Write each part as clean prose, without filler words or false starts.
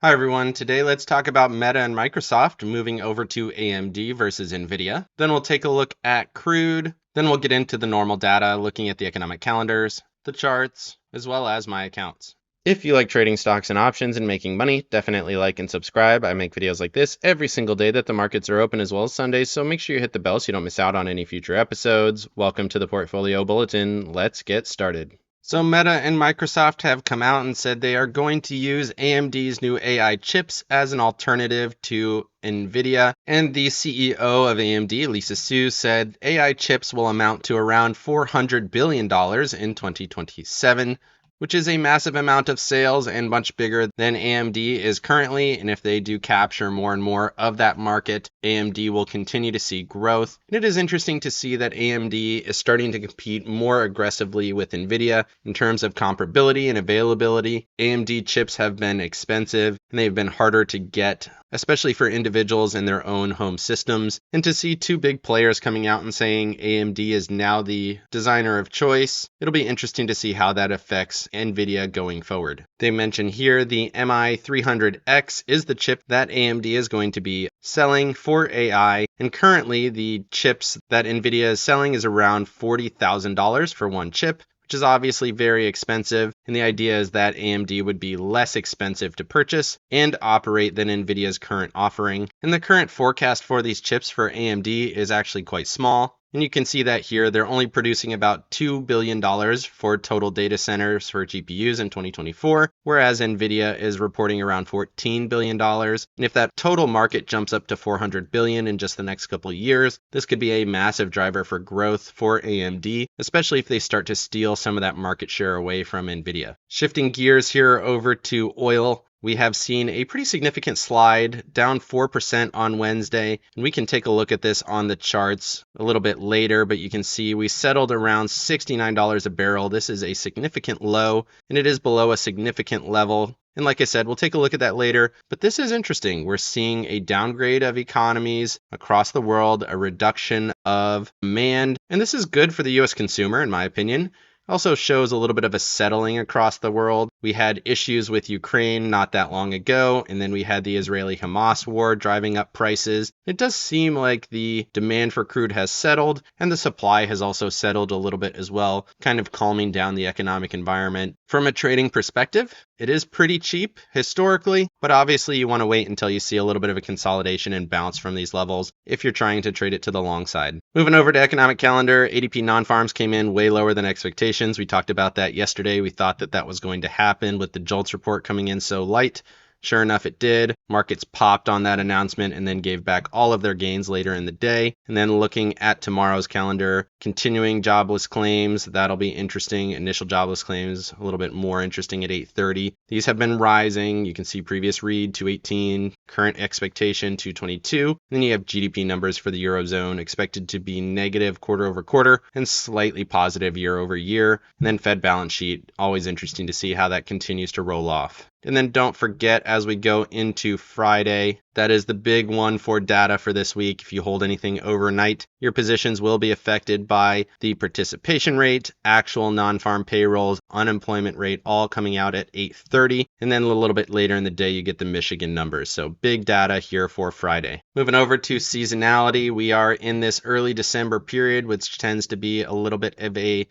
Hi everyone, today let's talk about Meta and Microsoft moving over to AMD versus NVIDIA. Then we'll take a look at crude. Then we'll get into the normal data, looking at the economic calendars, the charts, as well as my accounts. If you like trading stocks and options and making money, definitely like and subscribe. I make videos like this every single day that the markets are open as well as Sundays, so make sure you hit the bell so you don't miss out on any future episodes. Welcome to the Portfolio Bulletin. Let's get started. So Meta and Microsoft have come out and said they are going to use AMD's new AI chips as an alternative to NVIDIA. And the CEO of AMD, Lisa Su, said AI chips will amount to around $400 billion in 2027. Which is a massive amount of sales and much bigger than AMD is currently. And if they do capture more and more of that market, AMD will continue to see growth. And it is interesting to see that AMD is starting to compete more aggressively with NVIDIA in terms of comparability and availability. AMD chips have been expensive and they've been harder to get, especially for individuals in their own home systems. And to see two big players coming out and saying AMD is now the designer of choice, it'll be interesting to see how that affects NVIDIA going forward. They mention here the MI300X is the chip that AMD is going to be selling for AI, and currently the chips that NVIDIA is selling is around $40,000 for one chip, which is obviously very expensive, and the idea is that AMD would be less expensive to purchase and operate than NVIDIA's current offering. And the current forecast for these chips for AMD is actually quite small. And you can see that here, they're only producing about $2 billion for total data centers for GPUs in 2024, whereas NVIDIA is reporting around $14 billion. And if that total market jumps up to $400 billion in just the next couple of years, this could be a massive driver for growth for AMD, especially if they start to steal some of that market share away from NVIDIA. Shifting gears here over to oil. We have seen a pretty significant slide, down 4% on Wednesday, and we can take a look at this on the charts a little bit later, but you can see we settled around $69 a barrel. This is a significant low, and it is below a significant level. And like I said, we'll take a look at that later, but this is interesting. We're seeing a downgrade of economies across the world, a reduction of demand, and this is good for the US consumer, in my opinion. Also shows a little bit of a settling across the world. We had issues with Ukraine not that long ago, and then we had the Israeli-Hamas war driving up prices. It does seem like the demand for crude has settled, and the supply has also settled a little bit as well, kind of calming down the economic environment. From a trading perspective, it is pretty cheap historically, but obviously you want to wait until you see a little bit of a consolidation and bounce from these levels if you're trying to trade it to the long side. Moving over to economic calendar, ADP non-farms came in way lower than expectations. We talked about that yesterday. We thought that that was going to happen with the JOLTS report coming in so light. Sure enough, it did. Markets popped on that announcement and then gave back all of their gains later in the day. And then looking at tomorrow's calendar, continuing jobless claims, that'll be interesting. Initial jobless claims, a little bit more interesting at 8:30. These have been rising. You can see previous read 218, current expectation 222. Then you have GDP numbers for the Eurozone expected to be negative quarter over quarter and slightly positive year over year. And then Fed balance sheet, always interesting to see how that continues to roll off. And then don't forget, as we go into Friday, that is the big one for data for this week. If you hold anything overnight, your positions will be affected by the participation rate, actual non-farm payrolls, unemployment rate, all coming out at 8:30. And then a little bit later in the day, you get the Michigan numbers. So big data here for Friday. Moving over to seasonality, we are in this early December period, which tends to be a little bit of a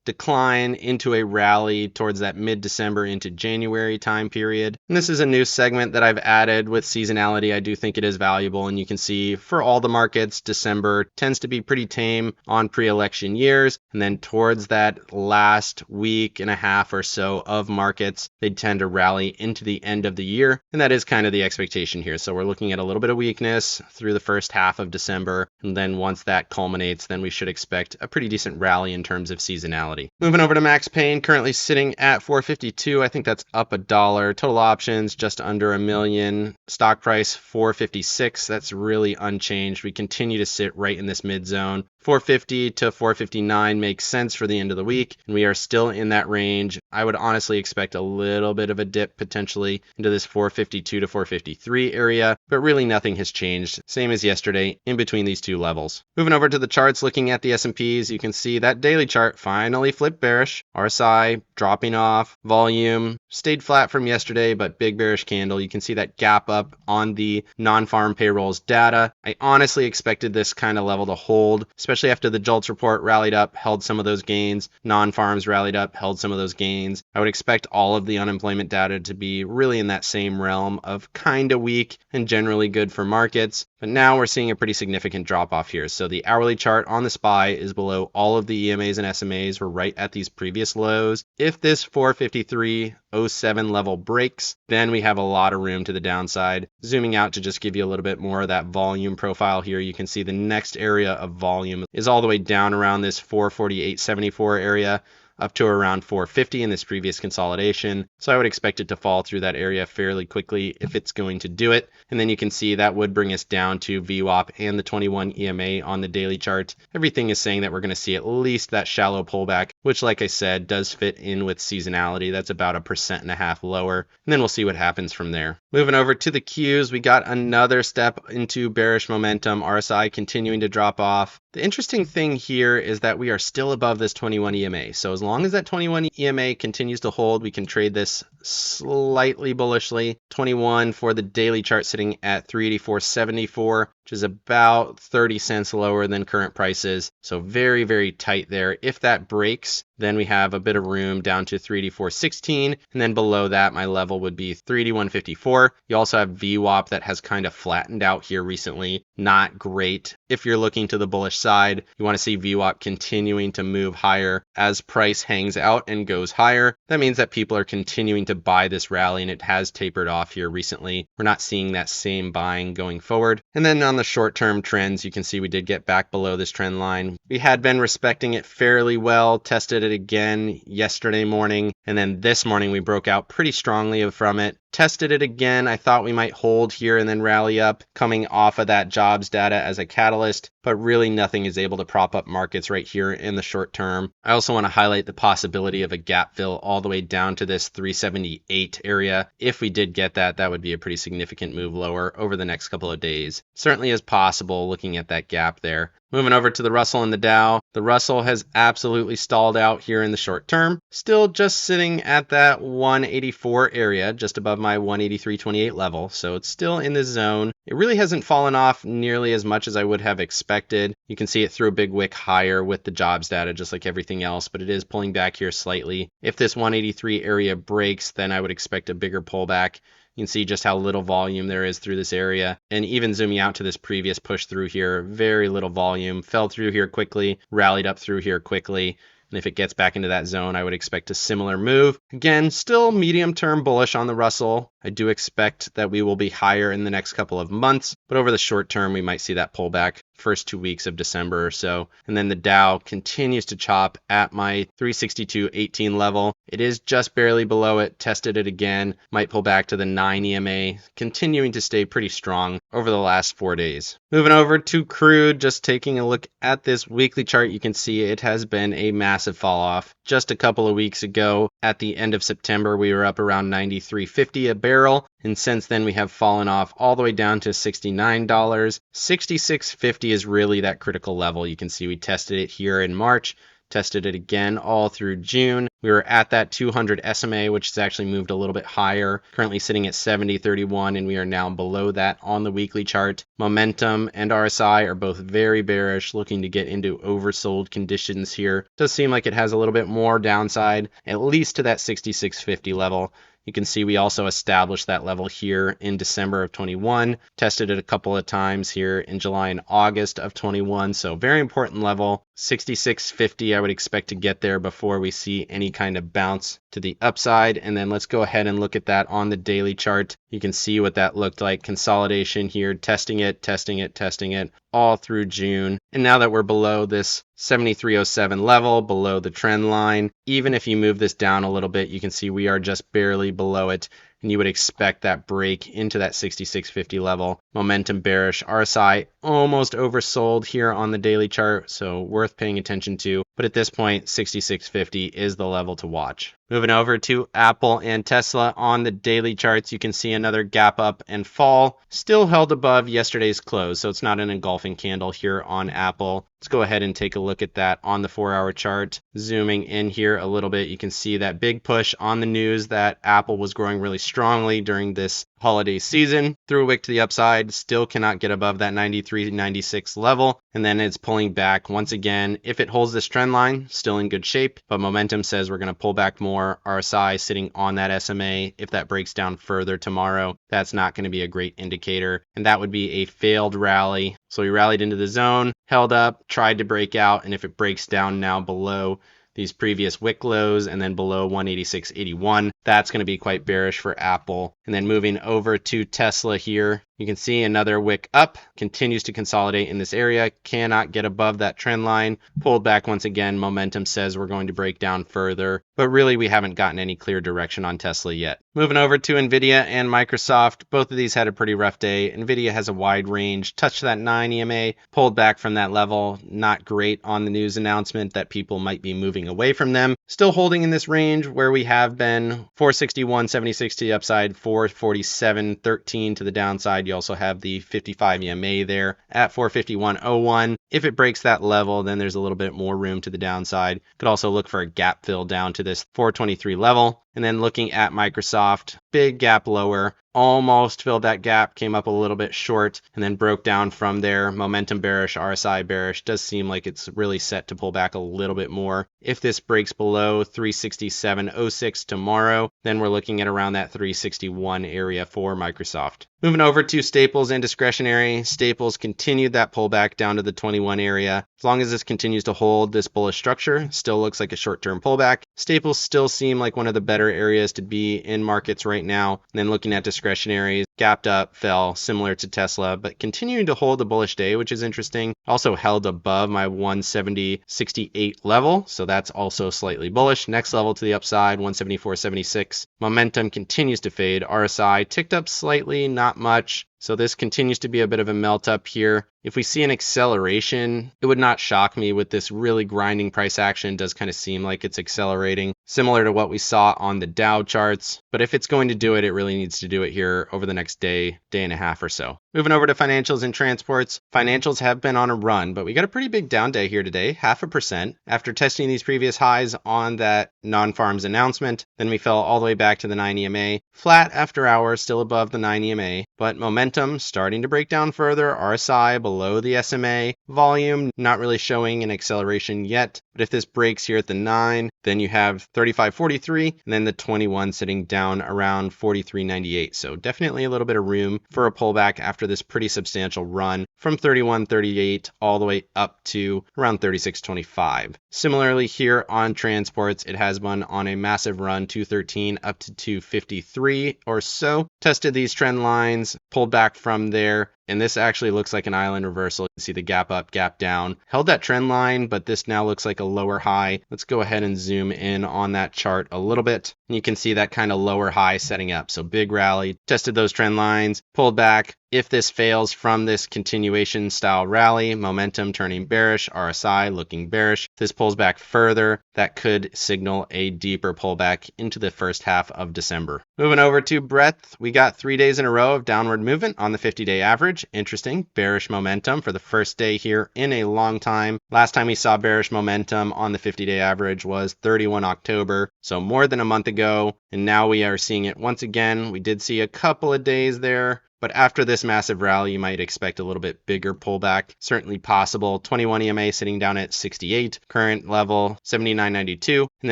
decline into a rally towards that mid-December into January time period. And this is a new segment that I've added with seasonality. I do think it is valuable, and you can see for all the markets, December tends to be pretty tame on pre-election years, and then towards that last week and a half or so of markets, they tend to rally into the end of the year, and that is kind of the expectation here. So we're looking at a little bit of weakness through the first half of December, and then once that culminates, then we should expect a pretty decent rally in terms of seasonality. Moving over to Max Payne, currently sitting at 452. I think that's up $1. Total options just under 1 million. Stock price 456. That's really unchanged. We continue to sit right in this mid zone. 450 to 459 makes sense for the end of the week, and we are still in that range. I would honestly expect a little bit of a dip potentially into this 452 to 453 area, but really nothing has changed. Same as yesterday in between these two levels. Moving over to the charts, looking at the S&Ps, you can see that daily chart finally flipped bearish. RSI dropping off, volume stayed flat from yesterday, but big bearish candle. You can see that gap up on the non-farm payrolls data. I honestly expected this kind of level to hold, especially after the JOLTS report rallied up, held some of those gains. Non-farms rallied up, held some of those gains. I would expect all of the unemployment data to be really in that same realm of kind of weak and generally good for markets. But now we're seeing a pretty significant drop off here. So the hourly chart on the SPY is below all of the EMAs and SMAs. We're right at these previous lows. If this 453.07 level breaks, then we have a lot of room to the downside. Zooming out to just give you a little bit more of that volume profile here, you can see the next area of volume is all the way down around this 448.74 area, up to around 450 in this previous consolidation. So I would expect it to fall through that area fairly quickly if it's going to do it. And then you can see that would bring us down to VWAP and the 21 EMA on the daily chart. Everything is saying that we're going to see at least that shallow pullback, which, like I said, does fit in with seasonality. That's about 1.5% lower. And then we'll see what happens from there. Moving over to the Qs, we got another step into bearish momentum. RSI continuing to drop off. The interesting thing here is that we are still above this 21 EMA. So as long as that 21 EMA continues to hold, we can trade this slightly bullishly. 21 for the daily chart sitting at 384.74, which is about 30 cents lower than current prices. So very, very tight there. If that breaks, then we have a bit of room down to 384.16, and then below that, my level would be 381.54. You also have VWAP that has kind of flattened out here recently. Not great. If you're looking to the bullish side, you want to see VWAP continuing to move higher as price hangs out and goes higher. That means that people are continuing to buy this rally, and it has tapered off here recently. We're not seeing that same buying going forward. And then on the short-term trends, you can see we did get back below this trend line. We had been respecting it fairly well, tested it again yesterday morning, and then this morning we broke out pretty strongly from it. Tested it again. I thought we might hold here and then rally up coming off of that jobs data as a catalyst, but really nothing is able to prop up markets right here in the short term. I also want to highlight the possibility of a gap fill all the way down to this 378 area. If we did get that, that would be a pretty significant move lower over the next couple of days. Certainly is possible looking at that gap there. Moving over to the Russell and the Dow. The Russell has absolutely stalled out here in the short term. Still just sitting at that 184 area, just above my 183.28 level. So it's still in this zone. It really hasn't fallen off nearly as much as I would have expected. You can see it threw a big wick higher with the jobs data, just like everything else, but it is pulling back here slightly. If this 183 area breaks, then I would expect a bigger pullback. You can see just how little volume there is through this area. And even zooming out to this previous push through here, very little volume, fell through here quickly, rallied up through here quickly. And if it gets back into that zone, I would expect a similar move. Again, still medium-term bullish on the Russell. I do expect that we will be higher in the next couple of months, but over the short term, we might see that pullback first 2 weeks of December or so. And then the Dow continues to chop at my 362.18 level. It is just barely below it, tested it again, might pull back to the 9 EMA, continuing to stay pretty strong over the last 4 days. Moving over to crude, just taking a look at this weekly chart, you can see it has been a massive fall off. Just a couple of weeks ago, at the end of September, we were up around $93.50 a barrel, and since then we have fallen off all the way down to $69. $66.50 is really that critical level. You can see we tested it here in March, tested it again all through June. We were at that 200 SMA, which has actually moved a little bit higher, currently sitting at 70.31, and we are now below that on the weekly chart. Momentum and RSI are both very bearish, looking to get into oversold conditions here. Does seem like it has a little bit more downside, at least to that 66.50 level. You can see we also established that level here in December of 21, tested it a couple of times here in July and August of 21. So very important level, 66.50. I would expect to get there before we see any kind of bounce to the upside. And then let's go ahead and look at that on the daily chart. You can see what that looked like. Consolidation here, testing it all through June. And now that we're below this 73.07 level, below the trend line, even if you move this down a little bit, you can see we are just barely below it and you would expect that break into that 66.50 level. Momentum bearish. RSI almost oversold here on the daily chart, so worth paying attention to. But at this point, 66.50 is the level to watch. Moving over to Apple and Tesla on the daily charts, you can see another gap up and fall, still held above yesterday's close, so it's not an engulfing candle here on Apple. Let's go ahead and take a look at that on the 4-hour chart. Zooming in here a little bit, you can see that big push on the news that Apple was growing really strongly during this holiday season. Threw a wick to the upside, still cannot get above that 93.96 level, and then it's pulling back once again. If it holds this trend line, still in good shape, but momentum says we're going to pull back more. RSI sitting on that SMA. If that breaks down further tomorrow, that's not going to be a great indicator, and that would be a failed rally. So we rallied into the zone, held up, tried to break out, and if it breaks down now below these previous wick lows and then below 186.81, that's going to be quite bearish for Apple. And then moving over to Tesla here, you can see another wick up, continues to consolidate in this area, cannot get above that trend line, pulled back once again. Momentum says we're going to break down further, but really we haven't gotten any clear direction on Tesla yet. Moving over to NVIDIA and Microsoft, both of these had a pretty rough day. NVIDIA has a wide range, touched that 9 EMA, pulled back from that level, not great on the news announcement that people might be moving away from them. Still holding in this range where we have been 461.76 to the upside, 447.13 to the downside. You also have the 55 EMA there at 451.01. If it breaks that level, then there's a little bit more room to the downside. Could also look for a gap fill down to this 423 level. And then looking at Microsoft, big gap lower, almost filled that gap, came up a little bit short, and then broke down from there. Momentum bearish, RSI bearish. Does seem like it's really set to pull back a little bit more. If this breaks below 367.06 tomorrow, then we're looking at around that 361 area for Microsoft. Moving over to staples and discretionary. Staples continued that pullback down to the 21 area. As long as this continues to hold this bullish structure, still looks like a short-term pullback. Staples still seem like one of the better areas to be in markets right now. And then looking at discretionaries, gapped up, fell, similar to Tesla, but continuing to hold a bullish day, which is interesting. Also held above my 170.68 level, so that's also slightly bullish. Next level to the upside, 174.76. Momentum continues to fade. RSI ticked up slightly, not much. So this continues to be a bit of a melt up here. If we see an acceleration, it would not shock me with this really grinding price action. It does kind of seem like it's accelerating, similar to what we saw on the Dow charts. But if it's going to do it, it really needs to do it here over the next day and a half or so. Moving over to financials and transports. Financials have been on a run, but we got a pretty big down day here today, 0.5%. After testing these previous highs on that non-farms announcement, then we fell all the way back to the 9 EMA. Flat after hours, still above the 9 EMA, but momentum starting to break down further. RSI below the SMA. Volume not really showing an acceleration yet, but if this breaks here at the 9, then you have 35.43, and then the 21 sitting down around 43.98. So definitely a little bit of room for a pullback after this pretty substantial run from 31.38 all the way up to around 36.25. Similarly here on transports, it has been on a massive run, 213 up to 253 or so. Tested these trend lines, pulled back from there, and this actually looks like an island reversal. You see the gap up, gap down. Held that trend line, but this now looks like a lower high. Let's go ahead and zoom in on that chart a little bit. And you can see that kind of lower high setting up. So big rally, tested those trend lines, pulled back. If this fails from this continuation style rally, momentum turning bearish, RSI looking bearish. If this pulls back further, that could signal a deeper pullback into the first half of December. Moving over to breadth, we got 3 days in a row of downward movement on the 50-day average. Interesting, bearish momentum for the first day here in a long time. Last time we saw bearish momentum on the 50-day average was 31 October, so more than a month ago, and now we are seeing it once again. We did see a couple of days there, but after this massive rally, you might expect a little bit bigger pullback. Certainly possible. 21 EMA sitting down at 68. Current level 79.92. And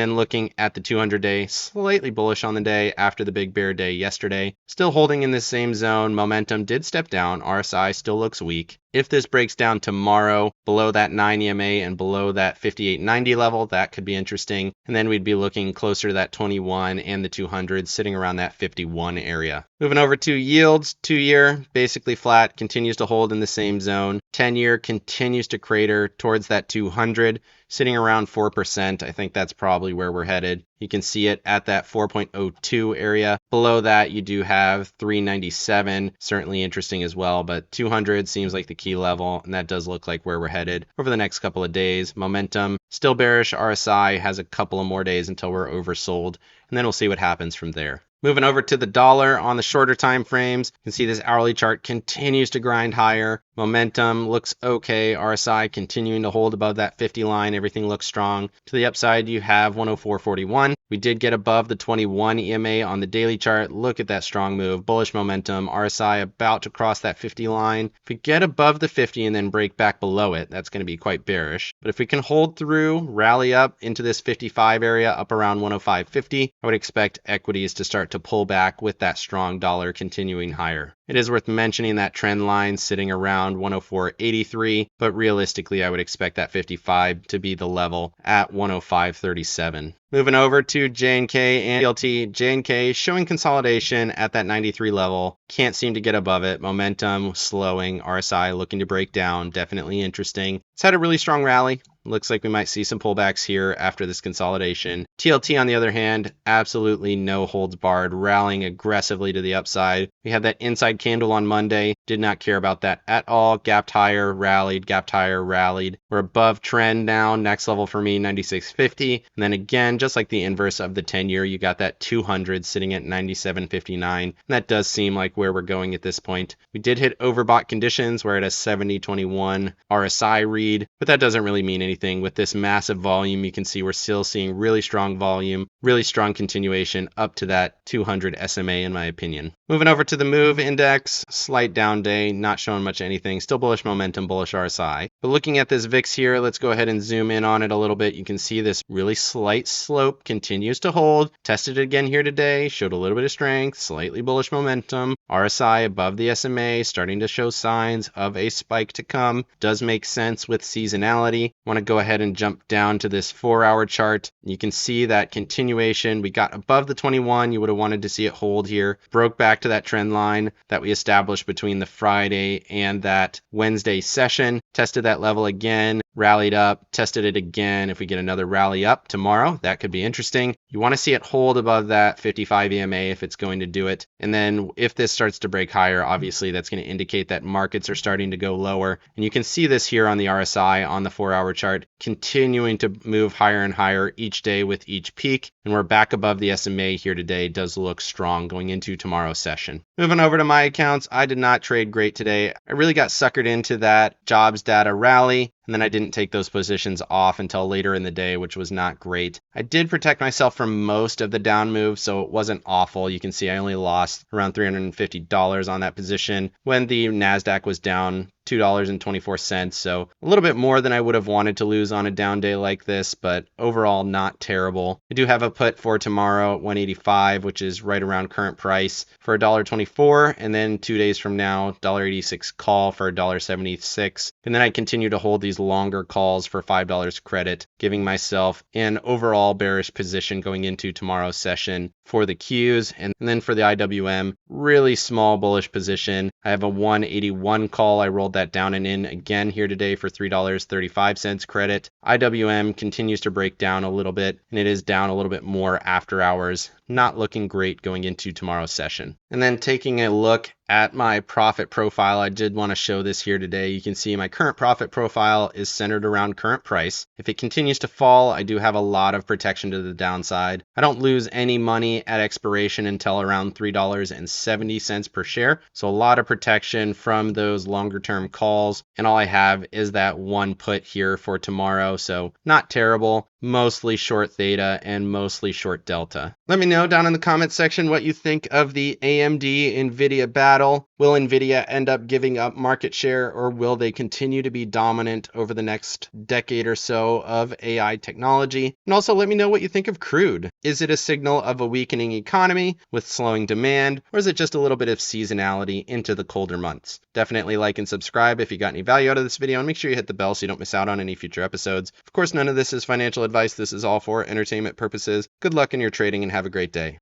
then looking at the 200-day, slightly bullish on the day after the big bear day yesterday. Still holding in the same zone. Momentum did step down. RSI still looks weak. If this breaks down tomorrow below that 9 EMA and below that 58.90 level, that could be interesting. And then we'd be looking closer to that 21 and the 200 sitting around that 51 area. Moving over to yields, 2-year basically flat, continues to hold in the same zone. 10-year continues to crater towards that 200. sitting around 4%. I think that's probably where we're headed. You can see it at that 4.02 area. Below that, you do have 397, certainly interesting as well, but 200 seems like the key level, and that does look like where we're headed over the next couple of days. Momentum, still bearish. RSI has a couple of more days until we're oversold, and then we'll see what happens from there. Moving over to the dollar on the shorter time frames, you can see this hourly chart continues to grind higher. Momentum looks okay. RSI continuing to hold above that 50 line. Everything looks strong. To the upside, you have 104.41. We did get above the 21 EMA on the daily chart. Look at that strong move. Bullish momentum. RSI about to cross that 50 line. If we get above the 50 and then break back below it, that's going to be quite bearish. But if we can hold through, rally up into this 55 area, up around 105.50, I would expect equities to start to pull back with that strong dollar continuing higher. It is worth mentioning that trend line sitting around 104.83, but realistically, I would expect that 55 to be the level at 105.37. Moving over to J&K and TLT. J&K showing consolidation at that 93 level. Can't seem to get above it. Momentum slowing. RSI looking to break down. Definitely interesting. It's had a really strong rally. Looks like we might see some pullbacks here after this consolidation. TLT, on the other hand, absolutely no holds barred, rallying aggressively to the upside. We had that inside candle on Monday. Did not care about that at all. Gapped higher, rallied, gapped higher, rallied. We're above trend now. Next level for me, 96.50. And then again, just like the inverse of the 10-year, you got that 200 sitting at 97.59. And that does seem like where we're going at this point. We did hit overbought conditions. We're at a 70.21 RSI read, but that doesn't really mean anything. With this massive volume, you can see we're still seeing really strong volume, really strong continuation up to that 200 SMA in my opinion. Moving over to the MOVE index, slight down day, not showing much anything, still bullish momentum, bullish RSI. But looking at this VIX here, let's go ahead and zoom in on it a little bit. You can see this really slight slope continues to hold. Tested it again here today, showed a little bit of strength, slightly bullish momentum. RSI above the SMA, starting to show signs of a spike to come. Does make sense with seasonality. Want to go ahead and jump down to this 4-hour chart. You can see that continuation. We got above the 21. You would have wanted to see it hold here. Broke back to that trend line that we established between the Friday and that Wednesday session. Tested that level again, rallied up, tested it again. If we get another rally up tomorrow, that could be interesting. You want to see it hold above that 55 EMA if it's going to do it. And then if this starts to break higher, obviously that's going to indicate that markets are starting to go lower. And you can see this here on the RSI on the 4-hour chart, continuing to move higher and higher each day with each peak. And we're back above the SMA here today. Does look strong going into tomorrow's session. Moving over to my accounts, I did not trade great today. I really got suckered into that jobs data rally, and then I didn't take those positions off until later in the day, which was not great. I did protect myself from most of the down move, so it wasn't awful. You can see I only lost around $350 on that position when the NASDAQ was down $2.24, so a little bit more than I would have wanted to lose on a down day like this, but overall not terrible. I do have a put for tomorrow at 185, which is right around current price for $1.24, and then 2 days from now, $1.86 call for $1.76, and then I continue to hold these longer calls for $5 credit, giving myself an overall bearish position going into tomorrow's session for the Qs, and then for the IWM, really small bullish position. I have a 181 call. I rolled that down and in again here today for $3.35 credit. IWM continues to break down a little bit, and it is down a little bit more after hours. Not looking great going into tomorrow's session. And then taking a look at my profit profile, I did want to show this here today. You can see my current profit profile is centered around current price. If it continues to fall, I do have a lot of protection to the downside. I don't lose any money at expiration until around $3.70 per share. So a lot of protection from those longer term calls. And all I have is that one put here for tomorrow. So not terrible. Mostly short theta and mostly short delta. Let me know down in the comments section what you think of the AMD NVIDIA battle. Will NVIDIA end up giving up market share, or will they continue to be dominant over the next decade or so of AI technology? And also let me know what you think of crude. Is it a signal of a weakening economy with slowing demand, or is it just a little bit of seasonality into the colder months? Definitely like and subscribe if you got any value out of this video, and make sure you hit the bell so you don't miss out on any future episodes. Of course, none of this is financial advice. This is all for entertainment purposes. Good luck in your trading and have a great day.